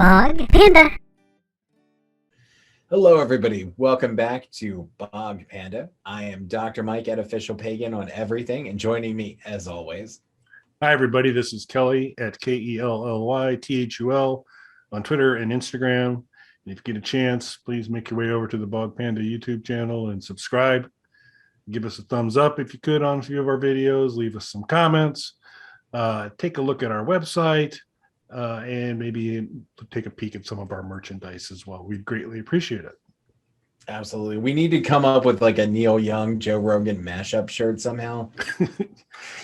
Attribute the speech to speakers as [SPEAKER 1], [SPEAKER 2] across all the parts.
[SPEAKER 1] Bog Panda.
[SPEAKER 2] Hello, everybody. Welcome back to Bog Panda. I am Dr. Mike at Official Pagan on everything, and joining me, as always.
[SPEAKER 3] Hi, everybody. This is Kelly at KELLYTHUL on Twitter and Instagram. And if you get a chance, please make your way over to the Bog Panda YouTube channel and subscribe. Give us a thumbs up if you could on a few of our videos. Leave us some comments. Take a look at our website and maybe take a peek at some of our merchandise as well. We'd greatly appreciate it.
[SPEAKER 2] Absolutely. We need to come up with like a Neil Young, Joe Rogan mashup shirt somehow.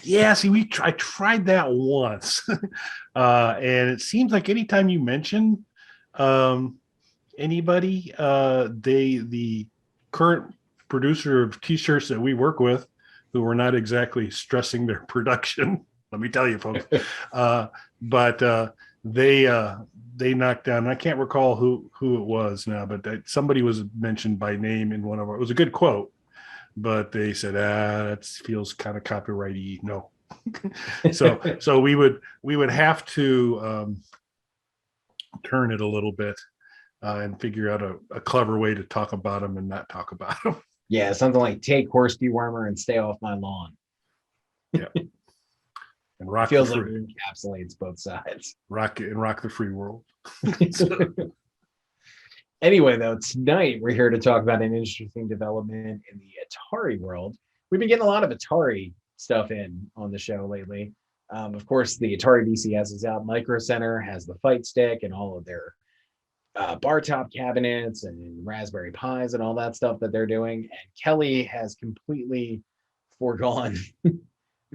[SPEAKER 3] Yeah, see, I tried that once. And it seems like anytime you mention anybody, the current producer of t-shirts that we work with, who are not exactly stressing their production, let me tell you, folks, but they knocked down, I can't recall who it was now, but somebody was mentioned by name in one of our, it was a good quote, but they said, that feels kind of copyrighty. No. so we would have to turn it a little bit and figure out a clever way to talk about them and not talk about them.
[SPEAKER 2] Yeah, something like take horse dewormer and stay off my lawn.
[SPEAKER 3] Yeah. And rock
[SPEAKER 2] feels like it encapsulates both sides.
[SPEAKER 3] Rock the free world.
[SPEAKER 2] Anyway, though, tonight we're here to talk about an interesting development in the Atari world. We've been getting a lot of Atari stuff on the show lately. Of course, the Atari VCS is out. Micro Center has the Fight Stick and all of their bar top cabinets and Raspberry Pis and all that stuff that they're doing. And Kelly has completely foregone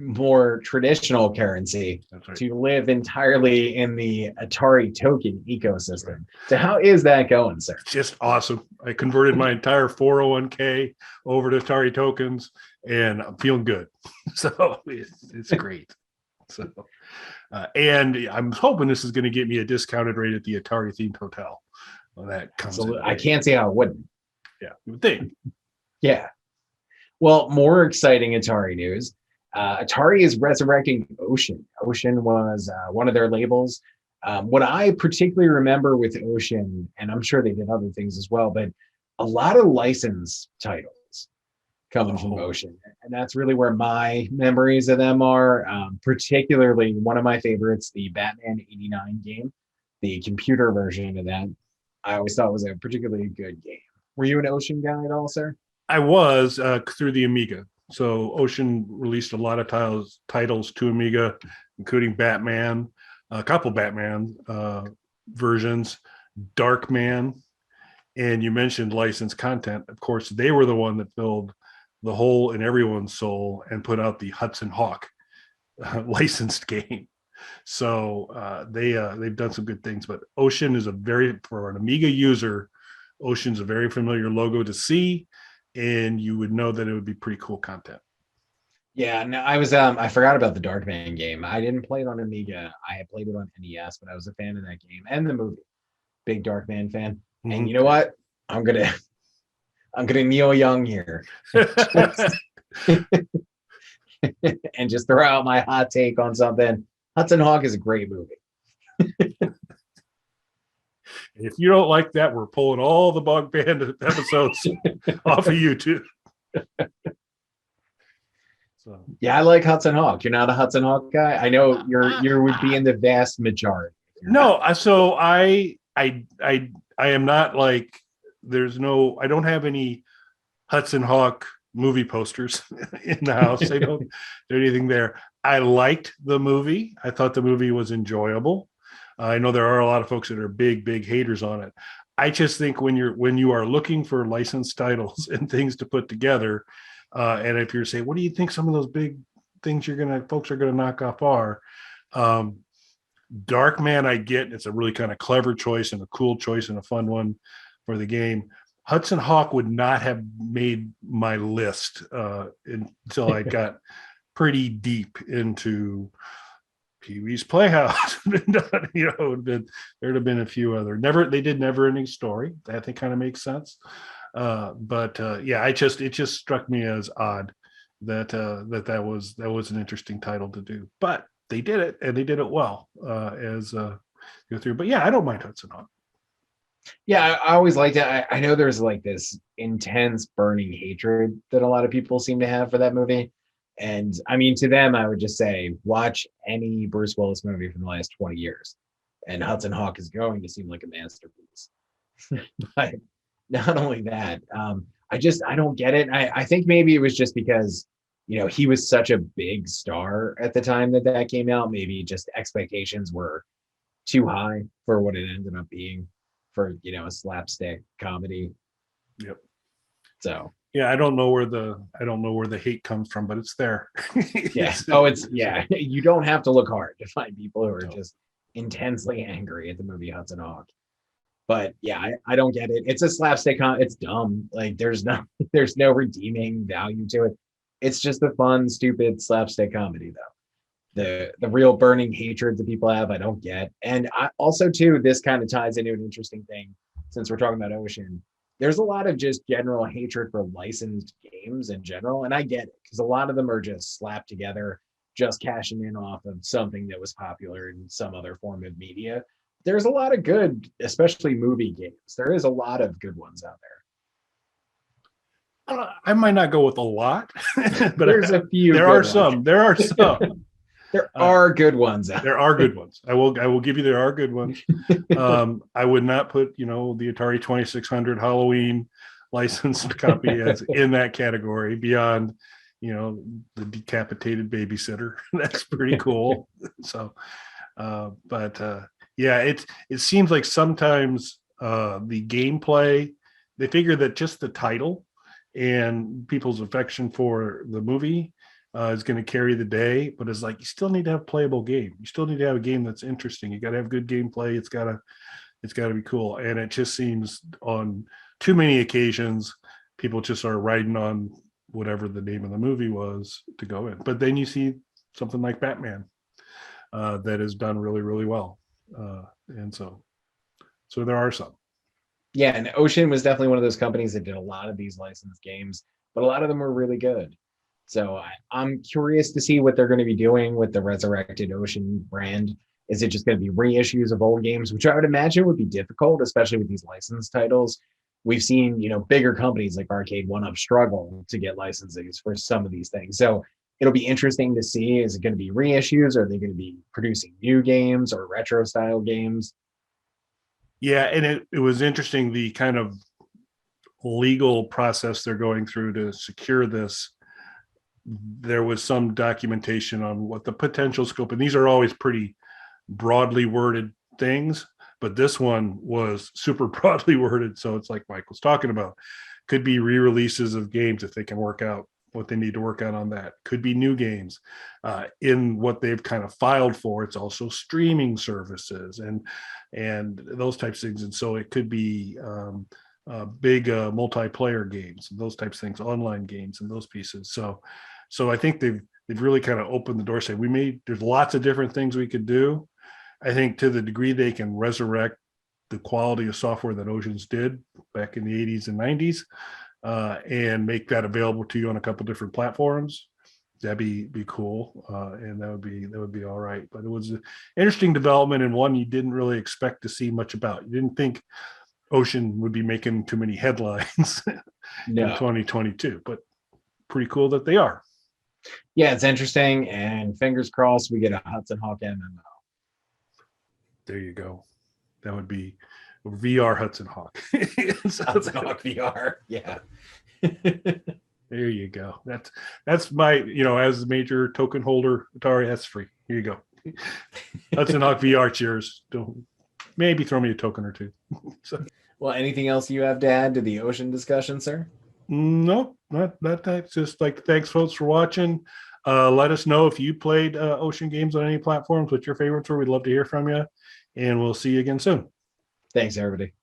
[SPEAKER 2] more traditional currency to live entirely in the Atari token ecosystem. Right. So how is that going, sir?
[SPEAKER 3] Just awesome. I converted my entire 401k over to Atari tokens and I'm feeling good. So it's great. So, and I'm hoping this is going to get me a discounted rate at the Atari themed hotel. Well, that comes.
[SPEAKER 2] I can't see how it wouldn't.
[SPEAKER 3] Yeah, you would think.
[SPEAKER 2] Yeah. Well, more exciting Atari news. Atari is resurrecting Ocean. Ocean was one of their labels. What I particularly remember with Ocean, and I'm sure they did other things as well, but a lot of license titles coming from Ocean. And that's really where my memories of them are. Particularly one of my favorites, the Batman 89 game, the computer version of that. I always thought was a particularly good game. Were you an Ocean guy at all, sir?
[SPEAKER 3] I was through the Amiga. So Ocean released a lot of titles to Amiga, including Batman, a couple Batman versions, Darkman, and you mentioned licensed content. Of course, they were the one that filled the hole in everyone's soul and put out the Hudson Hawk licensed game. So they've done some good things. But Ocean is for an Amiga user, Ocean's a very familiar logo to see. And you would know that it would be pretty cool content.
[SPEAKER 2] Yeah, no, I was I forgot about the Darkman game. I didn't play it on Amiga. I had played it on NES, but I was a fan of that game and the movie. Big Darkman fan. Mm-hmm. And you know what? I'm gonna Neil Young here. And just throw out my hot take on something. Hudson Hawk is a great movie.
[SPEAKER 3] If you don't like that, we're pulling all the Bog Panda episodes off of YouTube.
[SPEAKER 2] So yeah, I like Hudson Hawk. You're not a Hudson Hawk guy. I know you would be in the vast majority.
[SPEAKER 3] No, so I am not like. I don't have any Hudson Hawk movie posters in the house. I don't do anything there. I liked the movie. I thought the movie was enjoyable. I know there are a lot of folks that are big haters on it. I just think when you are looking for licensed titles and things to put together, and if you're saying, what do you think some of those big things folks are gonna knock off are? Darkman, I get it's a really kind of clever choice and a cool choice and a fun one for the game. Hudson Hawk would not have made my list until I got pretty deep into Pee-wee's Playhouse. There'd have been a few other. They did Never Ending Story. I think kind of makes sense. But it just struck me as odd that was an interesting title to do. But they did it, and they did it well. As go through. But yeah, I don't mind Hudson Hawk.
[SPEAKER 2] Yeah, I always liked it. I know there's like this intense burning hatred that a lot of people seem to have for that movie. And I mean, to them, I would just say, watch any Bruce Willis movie from the last 20 years. And Hudson Hawk is going to seem like a masterpiece. But not only that, I don't get it. I think maybe it was just because, he was such a big star at the time that came out. Maybe just expectations were too high for what it ended up being for, a slapstick comedy.
[SPEAKER 3] Yep.
[SPEAKER 2] So
[SPEAKER 3] yeah, I don't know where the hate comes from, but it's there.
[SPEAKER 2] yeah. You don't have to look hard to find people who are just intensely angry at the movie Hudson Hawk. But yeah, I don't get it. It's a slapstick. It's dumb. Like there's no redeeming value to it. It's just a fun, stupid slapstick comedy, though. The real burning hatred that people have, I don't get. And I also too, this kind of ties into an interesting thing since we're talking about Ocean. There's a lot of just general hatred for licensed games in general, and I get it because a lot of them are just slapped together, just cashing in off of something that was popular in some other form of media. There's a lot of good, especially movie games. There is a lot of good ones out there.
[SPEAKER 3] I might not go with a lot, but
[SPEAKER 2] there's a few.
[SPEAKER 3] There are some. There are some.
[SPEAKER 2] There are good ones out
[SPEAKER 3] there. Are good ones. I will give you there are good ones. I would not put, the Atari 2600 Halloween licensed copy as in that category beyond, the decapitated babysitter. That's pretty cool. So, yeah, it seems like sometimes the gameplay, they figure that just the title and people's affection for the movie is going to carry the day, but it's like you still need to have a playable game. You still need to have a game that's interesting. You got to have good gameplay. It's got to be cool. And it just seems on too many occasions people just are riding on whatever the name of the movie was to go in. But then you see something like Batman that is done really, really well. And so there are some.
[SPEAKER 2] Yeah, and Ocean was definitely one of those companies that did a lot of these licensed games, but a lot of them were really good. So I'm curious to see what they're going to be doing with the resurrected Ocean brand. Is it just going to be reissues of old games, which I would imagine would be difficult, especially with these licensed titles? We've seen, bigger companies like Arcade 1-Up struggle to get licenses for some of these things. So it'll be interesting to see, is it going to be reissues? Or are they going to be producing new games or retro style games?
[SPEAKER 3] Yeah, and it was interesting, the kind of legal process they're going through to secure this. There was some documentation on what the potential scope, and these are always pretty broadly worded things, but this one was super broadly worded. So it's like Mike was talking about, could be re-releases of games if they can work out what they need to work out on that. Could be new games. In what they've kind of filed for, it's also streaming services and those types of things. And so it could be big multiplayer games and those types of things, online games and those pieces. So I think they've really kind of opened the door, saying there's lots of different things we could do. I think to the degree they can resurrect the quality of software that Oceans did back in the 80s and 90s, and make that available to you on a couple different platforms, that'd be cool, and that would be all right. But it was an interesting development, and one you didn't really expect to see much about. You didn't think Ocean would be making too many headlines in 2022, but pretty cool that they are.
[SPEAKER 2] Yeah, it's interesting, and fingers crossed we get a Hudson Hawk MMO.
[SPEAKER 3] There you go. That would be VR Hudson Hawk.
[SPEAKER 2] Hudson Hawk VR. Yeah.
[SPEAKER 3] There you go. That's my, as the major token holder Atari, that's free. Here you go. Hudson Hawk VR, cheers. Don't maybe throw me a token or two. So,
[SPEAKER 2] well, anything else you have to add to the Ocean discussion, sir?
[SPEAKER 3] No, not that. Just like, thanks folks for watching. Let us know if you played Ocean games on any platforms, what your favorites were. We'd love to hear from you, and we'll see you again soon.
[SPEAKER 2] Thanks, everybody.